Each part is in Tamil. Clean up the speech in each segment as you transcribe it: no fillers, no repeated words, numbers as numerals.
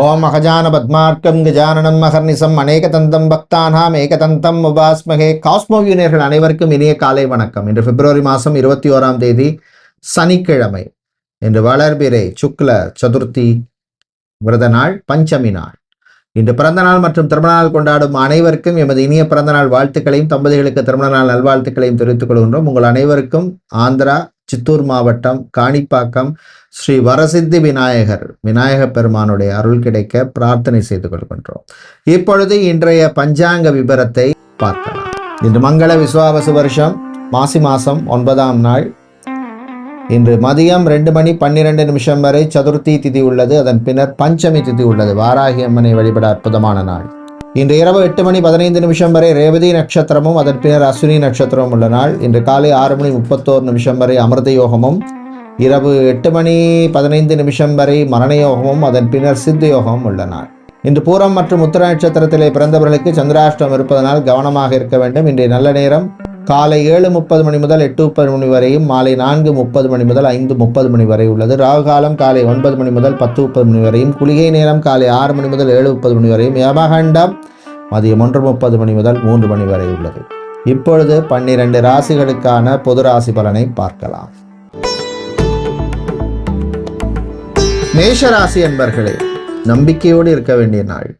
ஓம் அகஜான பத்மார்க்கம் கஜானனம் மகர்நிசம் அநேகதந்தம் பக்தானாம் ஏகதந்தம் உபாஸ்மகே. காஸ்மோவியூனியர்கள் அனைவருக்கும் இனிய காலை வணக்கம். இன்று பிப்ரவரி மாதம் 21ஆம் தேதி சனிக்கிழமை. இன்று வளர்பிறை சுக்ல சதுர்த்தி விரத நாள், பஞ்சமி நாள். இன்று பிறந்த நாள் மற்றும் திருமண நாள் கொண்டாடும் அனைவருக்கும் எமது இனிய பிறந்த நாள் வாழ்த்துக்களையும், தம்பதிகளுக்கு திருமண நாள் நல்வாழ்த்துக்களையும் தெரிவித்துக் கொள்கின்றோம். உங்கள் அனைவருக்கும் ஆந்திரா சித்தூர் மாவட்டம் காணிப்பாக்கம் ஸ்ரீ வரசித்தி விநாயக பெருமானுடைய அருள் கிடைக்க பிரார்த்தனை செய்து கொள்கின்றோம். இப்பொழுது இன்றைய பஞ்சாங்க விபரத்தை பார்க்கலாம். இன்று மங்கள விஸ்வாவசு வருஷம் மாசி மாசம் 9ஆம் நாள். இன்று மதியம் 2:12 வரை சதுர்த்தி திதி உள்ளது. அதன் பின்னர் பஞ்சமி திதி உள்ளது. வாராகி அம்மனை வழிபட அற்புதமான நாள். இன்று இரவு 8:15 வரை ரேவதி நட்சத்திரமும் அதன் பின்னர் அஸ்வினி நட்சத்திரமும் உள்ள நாள். இன்று காலை 6:31 வரை அமிர்த யோகமும், இரவு 8:15 வரை மரண யோகமும், அதன் பின்னர் சித்த யோகமும் உள்ள நாள். இன்று பூரம் மற்றும் உத்தர நட்சத்திரத்திலே பிறந்தவர்களுக்கு சந்திராஷ்டம் இருப்பதனால் கவனமாக இருக்க வேண்டும். இன்றைய நல்ல நேரம் காலை 7:30 முதல் 8:30 வரையும், மாலை 4:30 முதல் 5:30 வரை உள்ளது. ராகு காலம் காலை 9 முதல் 10:30 வரையும், குளிகை நேரம் காலை 6 முதல் 7:30 வரையும், யமகண்டம் மதியம் 1:30 முதல் 3 வரை உள்ளது. இப்பொழுது 12 ராசிகளுக்கான பொது ராசி பலனை பார்க்கலாம். மேஷராசி என்பர்களே, நம்பிக்கையோடு இருக்க வேண்டிய நாள்.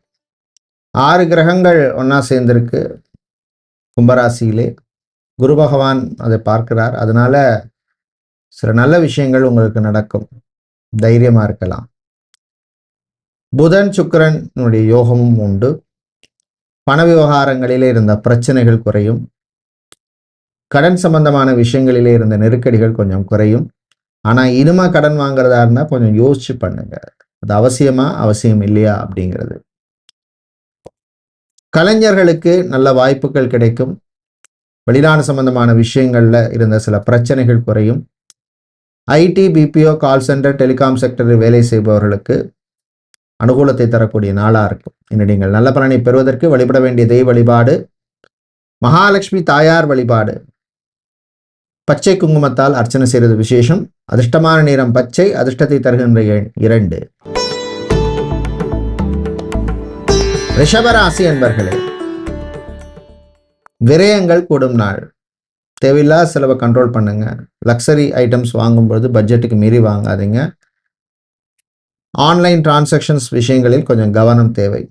6 கிரகங்கள் ஒன்னா சேர்ந்திருக்கு கும்பராசியிலே. குரு பகவான் அதை பார்க்கிறார். அதனால சில நல்ல விஷயங்கள் உங்களுக்கு நடக்கும். தைரியமா இருக்கலாம். புதன் சுக்கிரனுடைய யோகமும் உண்டு. பண விவகாரங்களிலே இருந்த பிரச்சனைகள் குறையும். கடன் சம்பந்தமான விஷயங்களிலே இருந்த நெருக்கடிகள் கொஞ்சம் குறையும். ஆனா இனிமே கடன் வாங்குறதா இருந்தா கொஞ்சம் யோசிச்சு பண்ணுங்க. அது அவசியமா அவசியம் இல்லையா அப்படிங்கிறது. கலைஞர்களுக்கு நல்ல வாய்ப்புகள் கிடைக்கும். வெளிநாடு சம்பந்தமான விஷயங்கள்ல இருந்த சில பிரச்சனைகள் குறையும். ID, BPO, call centre, telecom செக்டரில் வேலை செய்பவர்களுக்கு அனுகூலத்தை தரக்கூடிய நாளா இருக்கும். இன்று நீங்கள் நல்ல பலனை பெறுவதற்கு வழிபட வேண்டிய தெய்வ வழிபாடு மகாலட்சுமி தாயார் வழிபாடு. பச்சை குங்குமத்தால் அர்ச்சனை செய்வது விசேஷம். அதிர்ஷ்டமான நிறம் பச்சை. அதிர்ஷ்டத்தை தருகின்ற எண் 2. ரிஷபராசி என்பர்களே, விரயங்கள் கூடும் நாள். தேவையில்லாத செலவை கண்ட்ரோல் பண்ணுங்க. லக்ஸரி ஐட்டம்ஸ் வாங்கும்போது பட்ஜெட்டுக்கு மீறி வாங்காதீங்க. ஆன்லைன் டிரான்சாக்ஷன்ஸ் விஷயங்களில் கொஞ்சம் கவனம் தேவை.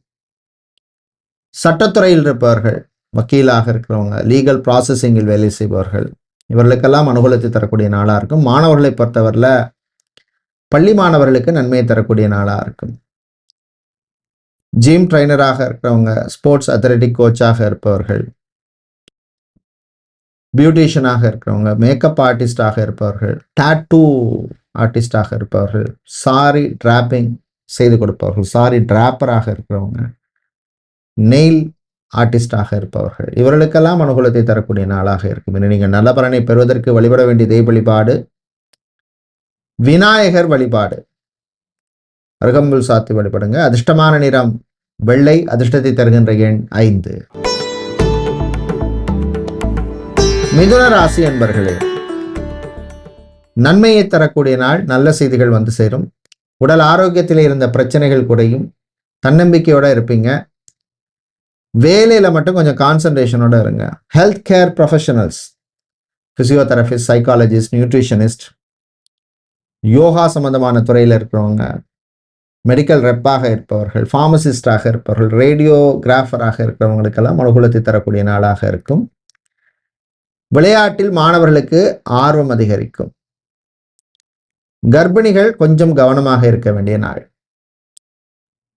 சட்டத்துறையில் இருப்பவர்கள், வக்கீலாக இருக்கிறவங்க, லீகல் ப்ராசஸிங்கில் வேலை செய்பவர்கள், இவர்களுக்கெல்லாம் அனுகூலத்தை தரக்கூடிய நாளாக இருக்கும். மாணவர்களை பொறுத்தவரையில் பள்ளி மாணவர்களுக்கு நன்மையை தரக்கூடிய நாளாக இருக்கும். ஜிம் ட்ரைனராக இருக்கிறவங்க, ஸ்போர்ட்ஸ் அத்லெட்டிக் கோச்சாக இருப்பவர்கள், பியூட்டிஷியனாக இருக்கிறவங்க, மேக்கப் ஆர்டிஸ்டாக இருப்பவர்கள், டாட்டூ ஆர்டிஸ்டாக இருப்பவர்கள், சாரி டிராப்பிங் செய்து கொடுப்பவர்கள், சாரி டிராப்பராக இருக்கிறவங்க, நெயில் ஆர்டிஸ்டாக இருப்பவர்கள், இவர்களுக்கெல்லாம் அனுகூலத்தை தரக்கூடிய நாளாக இருக்கும். இனி நீங்கள் நல்ல பலனை பெறுவதற்கு வழிபட வேண்டிய தெய்வ வழிபாடு விநாயகர் வழிபாடு. அருகம்புல் சாத்தி வழிபடுங்க. அதிர்ஷ்டமான நிறம் வெள்ளை. அதிர்ஷ்டத்தை தருகின்ற எண் 5. மிதுன ராசி என்பர்களே, நன்மையை தரக்கூடிய நாள். நல்ல செய்திகள் வந்து சேரும். உடல் ஆரோக்கியத்திலே இருந்த பிரச்சனைகள் குறையும். தன்னம்பிக்கையோட இருப்பீங்க. வேலையில மட்டும் கொஞ்சம் கான்சன்ட்ரேஷனோட இருங்க. Health care professionals, physiotherapist, psychologist, nutritionist, yoga சம்பந்தமான துறையில் இருக்கிறவங்க, மெடிக்கல் ரெப்பாக இருப்பவர்கள், ஃபார்மசிஸ்டாக இருப்பவர்கள், ரேடியோகிராஃபராக இருக்கிறவங்களுக்கெல்லாம் அனுகூலத்தை தரக்கூடிய நாளாக இருக்கும். விளையாட்டில் மாணவர்களுக்கு ஆர்வம் அதிகரிக்கும். கர்ப்பிணிகள் கொஞ்சம் கவனமாக இருக்க வேண்டிய நாள்.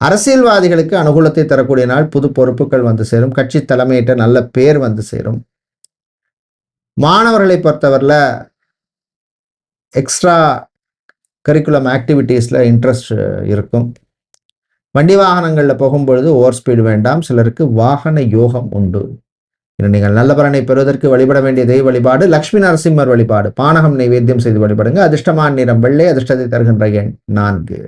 அரசியல்வாதிகளுக்கு அனுகூலத்தை தரக்கூடிய நாள். புது பொறுப்புகள் வந்து சேரும். கட்சி தலைமையிட்ட நல்ல பேர் வந்து சேரும். மாணவர்களை பொறுத்தவரையில் எக்ஸ்ட்ரா கரிக்குலம் ஆக்டிவிட்டீஸில் இன்ட்ரெஸ்ட் இருக்கும். வண்டி வாகனங்களில் போகும்பொழுது ஓவர் ஸ்பீடு வேண்டாம். சிலருக்கு வாகன யோகம் உண்டு. நீங்கள் நல்ல பலனை பெறுவதற்கு வழிபட வேண்டிய தெய்வ வழிபாடு லட்சுமி நரசிம்மர் வழிபாடு. பானகம் நைவேத்தியம் செய்து வழிபடுங்க. அதிர்ஷ்டமான நிறம் வெள்ளை. அதிர்ஷ்டத்தை தருகின்ற எண் 4.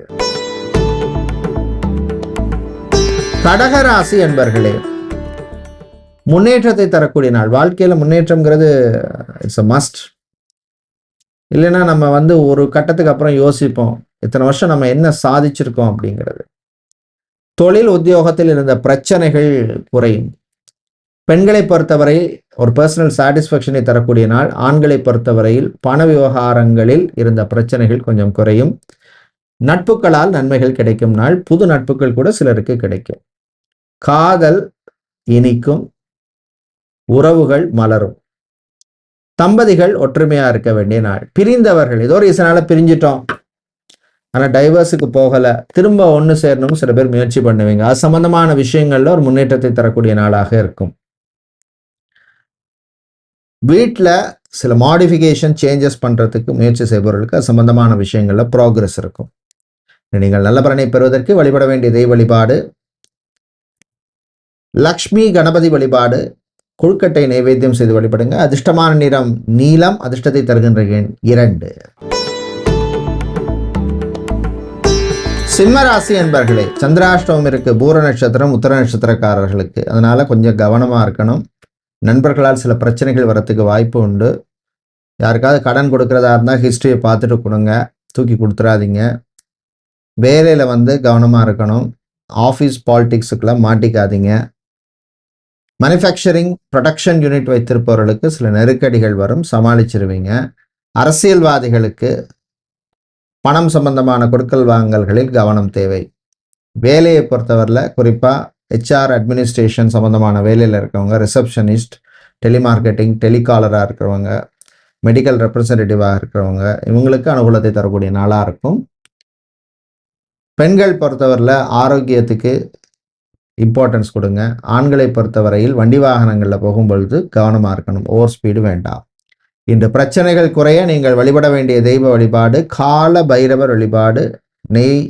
கடகராசி என்பர்களே, முன்னேற்றத்தை தரக்கூடிய நாள். வாழ்க்கையில முன்னேற்றம்ங்கிறது இட்ஸ் அ மஸ்ட். இல்லைன்னா நம்ம ஒரு கட்டத்துக்கு அப்புறம் யோசிப்போம், இத்தனை வருஷம் நம்ம என்ன சாதிச்சிருக்கோம் அப்படிங்கிறது. தொழில் உத்தியோகத்தில் இருந்த பிரச்சனைகள் குறையும். பெண்களை பொறுத்தவரை ஒரு பர்சனல் சாட்டிஸ்ஃபேக்ஷனை தரக்கூடிய நாள். ஆண்களை பொறுத்தவரையில் பண விவகாரங்களில் இருந்த பிரச்சனைகள் கொஞ்சம் குறையும். நட்புகளால் நன்மைகள் கிடைக்கும் நாள். புது நட்புகள் கூட சிலருக்கு கிடைக்கும். காதல் இனிக்கும், உறவுகள் மலரும். தம்பதிகள் ஒற்றுமையா இருக்க வேண்டிய நாள். பிரிந்தவர்கள் ஏதோ ஒரு ரீசனால பிரிஞ்சிட்டோம், ஆனா டைவர்ஸுக்கு போகல, திரும்ப ஒன்று சேரணும் சில பேர் முயற்சி பண்ணுவீங்க. அது சம்பந்தமான விஷயங்கள்ல ஒரு முன்னேற்றத்தை தரக்கூடிய நாளாக இருக்கும். வீட்டில் சில மாடிஃபிகேஷன் சேஞ்சஸ் பண்றதுக்கு முயற்சி செய்பவர்களுக்கு அது சம்பந்தமான விஷயங்கள்ல ப்ராக்ரஸ் இருக்கும். நீங்கள் நல்ல பலனை பெறுவதற்கு வழிபட வேண்டிய தெய்வ வழிபாடு லக்ஷ்மி கணபதி வழிபாடு. கொழுக்கட்டை நைவேத்தியம் செய்து வழிபடுங்க. அதிர்ஷ்டமான நிறம் நீலம். அதிர்ஷ்டத்தை தருகின்ற எண் 2. சிம்மராசி என்பர்களே, சந்திராஷ்டமம் இருக்கு. பூர நட்சத்திரம், உத்தர நட்சத்திரக்காரர்களுக்கு. அதனால கொஞ்சம் கவனமா இருக்கணும். நண்பர்களால் சில பிரச்சனைகள் வரத்துக்கு வாய்ப்பு உண்டு. யாருக்காவது கடன் கொடுக்கறதா இருந்தால் ஹிஸ்டரியை பார்த்துட்டு கொடுங்க, தூக்கி கொடுத்துடாதீங்க. வேலையில் கவனமாக இருக்கணும். ஆஃபீஸ் பாலிடிக்ஸுக்கெல்லாம் மாட்டிக்காதீங்க. மேனுஃபேக்சரிங் ப்ரொடக்ஷன் யூனிட் வைத்திருப்பவர்களுக்கு சில நெருக்கடிகள் வரும், சமாளிச்சிருவீங்க. அரசியல்வாதிகளுக்கு பணம் சம்பந்தமான கொடுக்கல் வாங்கல்களில் கவனம் தேவை. வேலையை பொறுத்தவரையில் குறிப்பாக HR அட்மினிஸ்ட்ரேஷன் சம்மந்தமான வேலையில் இருக்கிறவங்க, ரிசப்ஷனிஸ்ட், டெலிமார்க்கெட்டிங், டெலிகாலராக இருக்கிறவங்க, மெடிக்கல் ரெப்ரசன்டேட்டிவாக இருக்கிறவங்க, இவங்களுக்கு அனுகூலத்தை தரக்கூடிய நாளாக இருக்கும். பெண்கள் பொறுத்தவரையில் ஆரோக்கியத்துக்கு இம்பார்ட்டன்ஸ் கொடுங்க. ஆண்களை பொறுத்தவரையில் வண்டி வாகனங்களில் போகும்பொழுது கவனமாக இருக்கணும், ஓவர் ஸ்பீடு வேண்டாம். இன்று பிரச்சனைகள் குறைய நீங்கள் வழிபட வேண்டிய தெய்வ வழிபாடு கால பைரவர் வழிபாடு. நெய்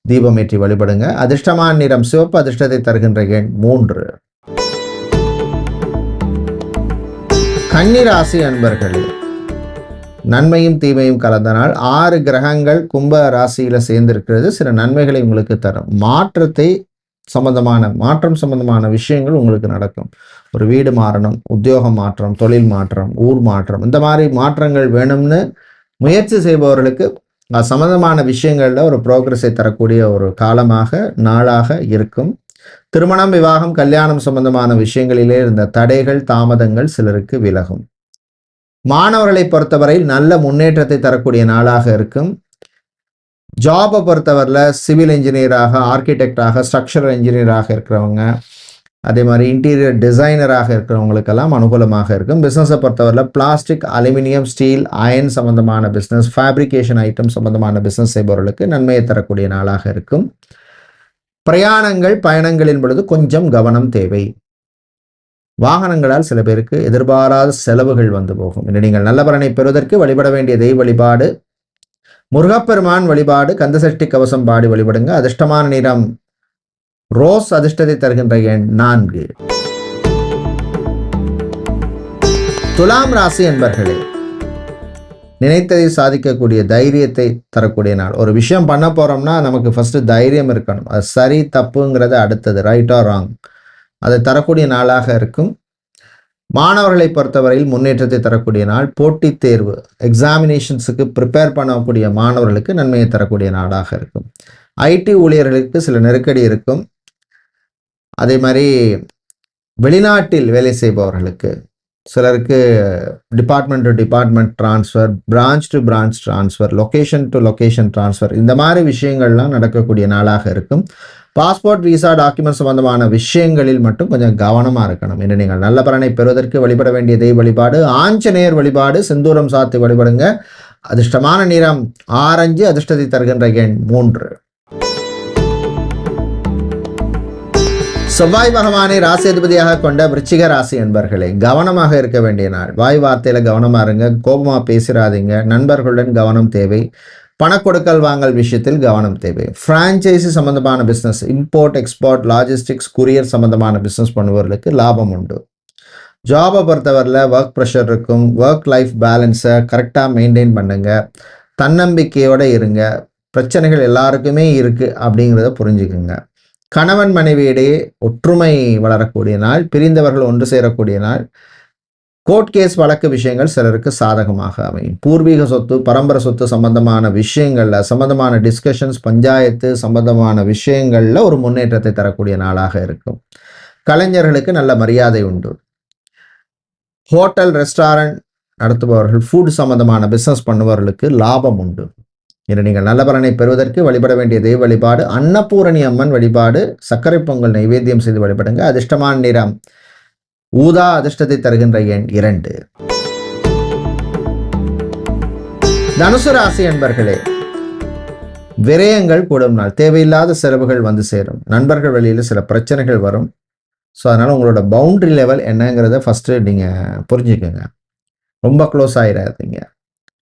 தீபமேற்றி வழிபடுங்க. அதிர்ஷ்டமான நிறம் சிவப்பு. அதிர்ஷ்டத்தை தருகின்ற எண் 3. கன்னிராசி அன்பர்களே, நன்மையும் தீமையும் கலந்த நாள். 6 கிரகங்கள் கும்ப ராசியில சேர்ந்திருக்கிறது. சில நன்மைகளை உங்களுக்கு தரும். மாற்றம் சம்பந்தமான விஷயங்கள் உங்களுக்கு நடக்கும். ஒரு வீடு மாறணும், உத்தியோகம் மாற்றம், தொழில் மாற்றம், ஊர் மாற்றம், இந்த மாதிரி மாற்றங்கள் வேணும்னு முயற்சி செய்பவர்களுக்கு சம்பந்தமான விஷயங்கள்ல ஒரு ப்ரோக்ரஸை தரக்கூடிய ஒரு காலமாக நாளாக இருக்கும். திருமணம், விவாகம், கல்யாணம் சம்பந்தமான விஷயங்களிலே இருந்த தடைகள், தாமதங்கள் சிலருக்கு விலகும். மாணவர்களை பொறுத்தவரையில் நல்ல முன்னேற்றத்தை தரக்கூடிய நாளாக இருக்கும். ஜாபை பொறுத்தவரையில் சிவில் இன்ஜினியராக, ஆர்கிடெக்டாக, ஸ்ட்ரக்சரல் இன்ஜினியராக இருக்கிறவங்க, அதே மாதிரி இன்டீரியர் டிசைனராக இருக்கிறவங்களுக்கெல்லாம் அனுகூலமாக இருக்கும். பிஸ்னஸை பொறுத்தவரையில் பிளாஸ்டிக், அலுமினியம், ஸ்டீல், அயன் சம்பந்தமான பிஸ்னஸ், ஃபேப்ரிகேஷன் ஐட்டம் சம்பந்தமான பிஸ்னஸ் செய்பவர்களுக்கு நன்மையை தரக்கூடிய நாளாக இருக்கும். பிரயாணங்கள், பயணங்களின் பொழுது கொஞ்சம் கவனம் தேவை. வாகனங்களால் சில பேருக்கு எதிர்பாராத செலவுகள் வந்து போகும். இன்று நீங்கள் நல்ல பலனை பெறுவதற்கு வழிபட வேண்டிய தெய்வ வழிபாடு முருகப்பெருமான் வழிபாடு. கந்தசஷ்டி கவசம் பாடி வழிபடுங்க. அதிர்ஷ்டமான நிறம் ரோஸ். அதிர்ஷ்டத்தை தருகின்ற எண் 4. துலாம் ராசி என்பர்களே, நினைத்ததை சாதிக்கக்கூடிய தைரியத்தை தரக்கூடிய நாள். ஒரு விஷயம் பண்ண போறோம்னா நமக்கு ஃபர்ஸ்ட் தைரியம் இருக்கணும். அது சரி தப்புங்கிறது அடுத்தது, ரைட் ஆர் ராங், அதை தரக்கூடிய நாளாக இருக்கும். மாணவர்களை பொறுத்தவரையில் முன்னேற்றத்தை தரக்கூடிய நாள். போட்டித் தேர்வு, எக்ஸாமினேஷன்ஸுக்கு ப்ரிப்பேர் பண்ணக்கூடிய மாணவர்களுக்கு நன்மையை தரக்கூடிய நாளாக இருக்கும். IT ஊழியர்களுக்கு சில நெருக்கடி இருக்கும். அதே மாதிரி வெளிநாட்டில் வேலை செய்பவர்களுக்கு சிலருக்கு department to department transfer, branch to branch transfer, location to location transfer, இந்த மாதிரி விஷயங்கள்லாம் நடக்கக்கூடிய நாளாக இருக்கும். பாஸ்போர்ட், விசா, டாக்குமெண்ட் சம்பந்தமான விஷயங்களில் மட்டும் கொஞ்சம் கவனமாக இருக்கணும். இன்று நீங்கள் நல்ல பலனை பெறுவதற்கு வழிபட வேண்டிய தெய்வ வழிபாடு ஆஞ்சநேயர் வழிபாடு. செந்தூரம் சாத்தி வழிபடுங்க. அதிர்ஷ்டமான நிறம் ஆரஞ்சு. அதிர்ஷ்டத்தை தருகின்ற எண் 3. செவ்வாய் பகவானை ராசி அதிபதியாக கொண்ட விருச்சிக ராசி என்பர்களே, கவனமாக இருக்க வேண்டிய நாள். வாய் வார்த்தையில கவனமா இருங்க. கோபமா பேசிடாதீங்க. நண்பர்களுடன் கவனம் தேவை. பணக்கொடுக்கல் வாங்கல் விஷயத்தில் கவனம் தேவை. பிரான்ச்சைசி சம்பந்தமான business, import export, logistics, courier சம்பந்தமான பிஸ்னஸ் பண்ணுபவர்களுக்கு லாபம் உண்டு. ஜாபை பொறுத்தவரையில் ஒர்க் ப்ரெஷர் இருக்கும். ஒர்க் லைஃப் பேலன்ஸை கரெக்டாக மெயின்டைன் பண்ணுங்க. தன்னம்பிக்கையோடு இருங்க. பிரச்சனைகள் எல்லாருக்குமே இருக்குது அப்படிங்கிறத புரிஞ்சுக்குங்க. கணவன் மனைவியிடையே ஒற்றுமை வளரக்கூடிய நாள். பிரிந்தவர்கள் ஒன்று சேரக்கூடிய நாள். கோர்ட் கேஸ் வழக்கு விஷயங்கள் சிலருக்கு சாதகமாக அமையும். பூர்வீக சொத்து, பரம்பரை சொத்து சம்பந்தமான விஷயங்கள்ல, சம்பந்தமான டிஸ்கஷன்ஸ், பஞ்சாயத்து சம்பந்தமான விஷயங்கள்ல ஒரு முன்னேற்றத்தை தரக்கூடிய நாளாக இருக்கும். கலைஞர்களுக்கு நல்ல மரியாதை உண்டு. ஹோட்டல், ரெஸ்டாரண்ட் நடத்துபவர்கள், ஃபுட் சம்பந்தமான பிசினஸ் பண்ணுபவர்களுக்கு லாபம் உண்டு. இன்று நீங்கள் நல்ல பலனை பெறுவதற்கு வழிபட வேண்டிய தெய்வ வழிபாடு அன்னபூரணி அம்மன் வழிபாடு. சர்க்கரை பொங்கல் நைவேத்தியம் செய்து வழிபடுங்க. அதிர்ஷ்டமான நிறம் ஊதா. அதிர்ஷ்டத்தை தருகின்ற எண் 2. தனுசு ராசி என்பர்களே, விரயங்கள் கூடும் நாள். தேவையில்லாத செலவுகள் வந்து சேரும். நண்பர்கள் வழியில் சில பிரச்சனைகள் வரும். ஸோ அதனால் உங்களோட பவுண்டரி லெவல் என்னங்கிறத ஃபஸ்ட்டு நீங்கள் புரிஞ்சுக்கோங்க. ரொம்ப க்ளோஸ் ஆகிடாதீங்க.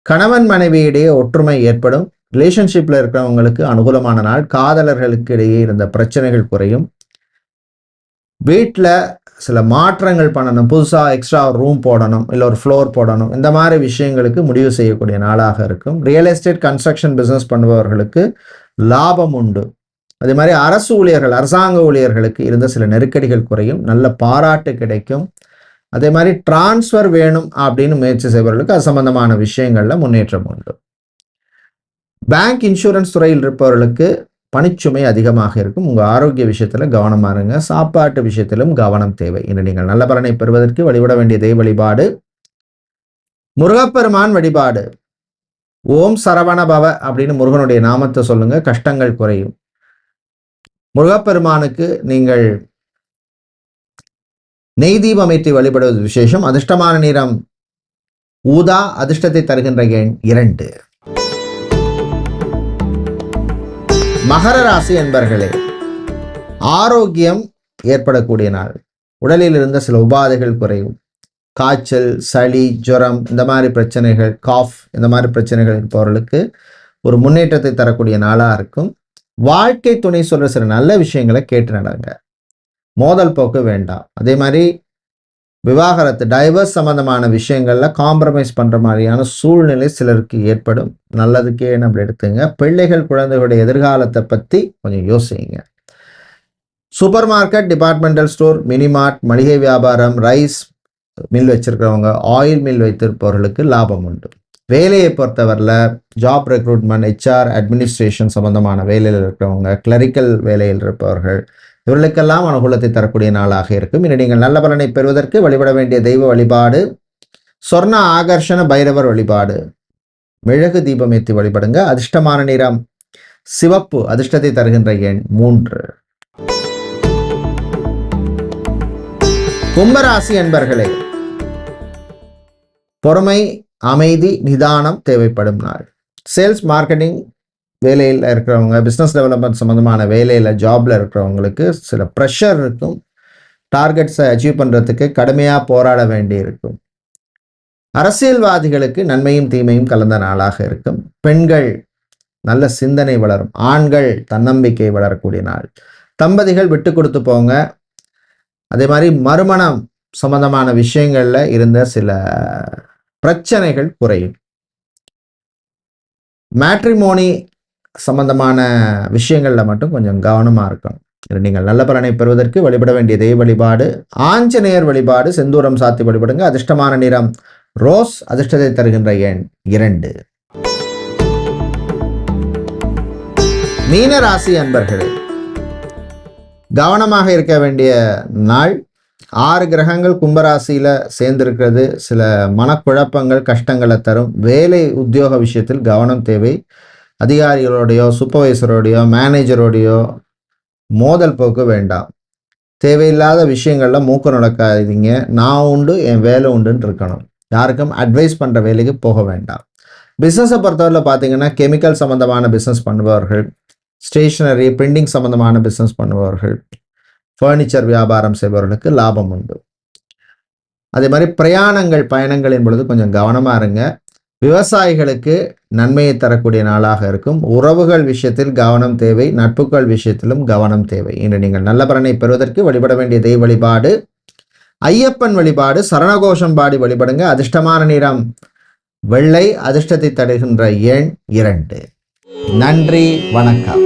கணவன் மனைவியிடையே ஒற்றுமை ஏற்படும். ரிலேஷன்ஷிப்பில் இருக்கிறவங்களுக்கு அனுகூலமான நாள். காதலர்களுக்கு இடையே இருந்த பிரச்சனைகள் குறையும். வீட்டில் சில மாற்றங்கள் பண்ணணும். புதுசாக எக்ஸ்ட்ரா ரூம் போடணும், இல்லை ஒரு ஃப்ளோர் போடணும். இந்த மாதிரி விஷயங்களுக்கு முடிவு செய்யக்கூடிய நாளாக இருக்கும். ரியல் எஸ்டேட், கன்ஸ்ட்ரக்ஷன் பிஸ்னஸ் பண்ணுபவர்களுக்கு லாபம் உண்டு. அதே மாதிரி அரசு ஊழியர்கள், அரசாங்க ஊழியர்களுக்கு இருந்த சில நெருக்கடிகள் குறையும். நல்ல பாராட்டு கிடைக்கும். அதே மாதிரி டிரான்ஸ்ஃபர் வேணும் அப்படின்னு முயற்சி செய்பவர்களுக்கு அது சம்பந்தமான விஷயங்கள்ல முன்னேற்றம் உண்டு. பேங்க், இன்சூரன்ஸ் துறையில் இருப்பவர்களுக்கு பணிச்சுமை அதிகமாக இருக்கும். உங்கள் ஆரோக்கிய விஷயத்தில் கவனமாக இருங்க. சாப்பாட்டு விஷயத்திலும் கவனம் தேவை. இன்று நீங்கள் நல்ல பலனை பெறுவதற்கு வழிபட வேண்டிய தெய்வ வழிபாடு முருகப்பெருமான் வழிபாடு. ஓம் சரவண பவ அப்படின்னு முருகனுடைய நாமத்தை சொல்லுங்க, கஷ்டங்கள் குறையும். முருகப்பெருமானுக்கு நீங்கள் நெய் தீபம் ஏற்றி வழிபடுவது விசேஷம். அதிர்ஷ்டமான நிறம் ஊதா. அதிர்ஷ்டத்தை தருகின்ற எண் 2. மகர ராசி என்பர்களே, ஆரோக்கியம் ஏற்படக்கூடிய நாள். உடலில் இருந்த சில உபாதைகள் குறையும். காய்ச்சல், சளி, ஜுரம், இந்த மாதிரி பிரச்சனைகள், காஃப், இந்த மாதிரி பிரச்சனைகள் இருப்பவர்களுக்கு ஒரு முன்னேற்றத்தை தரக்கூடிய நாளாக இருக்கும். வாழ்க்கை துணை சொல்ற சில நல்ல விஷயங்களை கேட்டு நடங்க. மோதல் போக்கு வேண்டாம். அதே மாதிரி விவாகரத்து, டைவர்ஸ் சம்பந்தமான விஷயங்கள்ல காம்ப்ரமைஸ் பண்ற மாதிரியான சூழ்நிலை சிலருக்கு ஏற்படும். நல்லதுக்கே நம்ம எடுத்துங்க. பிள்ளைகள், குழந்தைகளுடைய எதிர்காலத்தை பத்தி கொஞ்சம் யோசிங்க. சூப்பர் மார்க்கெட், டிபார்ட்மெண்டல் ஸ்டோர், மினிமார்ட், மளிகை வியாபாரம், ரைஸ் மில் வச்சிருக்கிறவங்க, ஆயில் மில் வைத்திருப்பவர்களுக்கு லாபம் உண்டு. வேலையை பொறுத்தவரையில் ஜாப் ரெக்ரூட்மெண்ட், HR, அட்மினிஸ்ட்ரேஷன் சம்பந்தமான வேலையில் இருக்கிறவங்க, கிளரிக்கல் வேலையில் இருப்பவர்கள், இவர்களுக்கெல்லாம் அனுகூலத்தை தரக்கூடிய நாளாக இருக்கும். இனி நீங்கள் நல்ல பலனை பெறுவதற்கு வழிபட வேண்டிய தெய்வ வழிபாடு சொர்ண ஆகர்ஷண பைரவர் வழிபாடு. மிளகு தீபம் ஏற்றி வழிபடுங்க. அதிர்ஷ்டமான நிறம் சிவப்பு. அதிர்ஷ்டத்தை தருகின்ற எண் 3. கும்பராசி என்பர்களே, பொறுமை, அமைதி, நிதானம் தேவைப்படும் நாள். சேல்ஸ், மார்க்கெட்டிங் வேலையில் இருக்கிறவங்க, பிஸ்னஸ் டெவலப்மெண்ட் சம்மந்தமான வேலையில், ஜாபில் இருக்கிறவங்களுக்கு சில ப்ரெஷர் இருக்கும். டார்கெட்ஸை அச்சீவ் பண்ணுறதுக்கு கடுமையாக போராட வேண்டி இருக்கும். அரசியல்வாதிகளுக்கு நன்மையும் தீமையும் கலந்த நாளாக இருக்கும். பெண்கள் நல்ல சிந்தனை வளரும். ஆண்கள் தன்னம்பிக்கை வளரக்கூடிய நாள். தம்பதிகள் விட்டு கொடுத்து போங்க. அதே மாதிரி மறுமணம் சம்பந்தமான விஷயங்கள்ல இருந்த சில பிரச்சனைகள் குறையும். மேட்ரிமோனி சம்பந்தமான விஷயங்கள்ல மட்டும் கொஞ்சம் கவனமா இருக்கணும். நீங்கள் நல்ல பலனை பெறுவதற்கு வழிபட வேண்டிய தெய்வ வழிபாடு ஆஞ்சநேயர் வழிபாடு. செந்தூரம் சாத்தி வழிபடுங்க. அதிர்ஷ்டமான நிறம் ரோஸ். அதிர்ஷ்டத்தை தருகின்ற எண் 2. மீன ராசி அன்பர்களே, கவனமாக இருக்க வேண்டிய நாள். 6 கிரகங்கள் கும்பராசியில சேர்ந்திருக்கிறது சில மனக்குழப்பங்கள், கஷ்டங்களை தரும். வேலை உத்தியோக விஷயத்தில் கவனம் தேவை. அதிகாரிகளோடையோ, சூப்பர்வைசரோடையோ, மேனேஜரோடையோ மோதல் போக்கு வேண்டாம். தேவையில்லாத விஷயங்கள்ல மூக்க நுழைக்காதீங்க. நான் உண்டு, என் வேலை உண்டுன்னு இருக்கணும். யாருக்கும் அட்வைஸ் பண்ற வேலைக்கு போக வேண்டாம். பிஸ்னஸை பொறுத்தவரையில் பார்த்தீங்கன்னா, கெமிக்கல் சம்பந்தமான பிஸ்னஸ் பண்ணுபவர்கள், ஸ்டேஷனரி, பிரிண்டிங் சம்பந்தமான பிஸ்னஸ் பண்ணுபவர்கள், ஃபர்னிச்சர் வியாபாரம் செய்பவர்களுக்கு லாபம் உண்டு. அதே மாதிரி பிரயாணங்கள், பயணங்களின் பொழுது கொஞ்சம் கவனமாக இருங்க. விவசாயிகளுக்கு நன்மையை தரக்கூடிய நாளாக இருக்கும். உறவுகள் விஷயத்தில் கவனம் தேவை. நட்புகள் விஷயத்திலும் கவனம் தேவை. இன்று நீங்கள் நல்ல பலனை பெறுவதற்கு வழிபட வேண்டிய தெய்வ வழிபாடு ஐயப்பன் வழிபாடு. சரணகோஷம் பாடி வழிபடுங்க. அதிர்ஷ்டமான நிறம் வெள்ளை. அதிர்ஷ்டத்தை தருகின்ற எண் 2. நன்றி, வணக்கம்.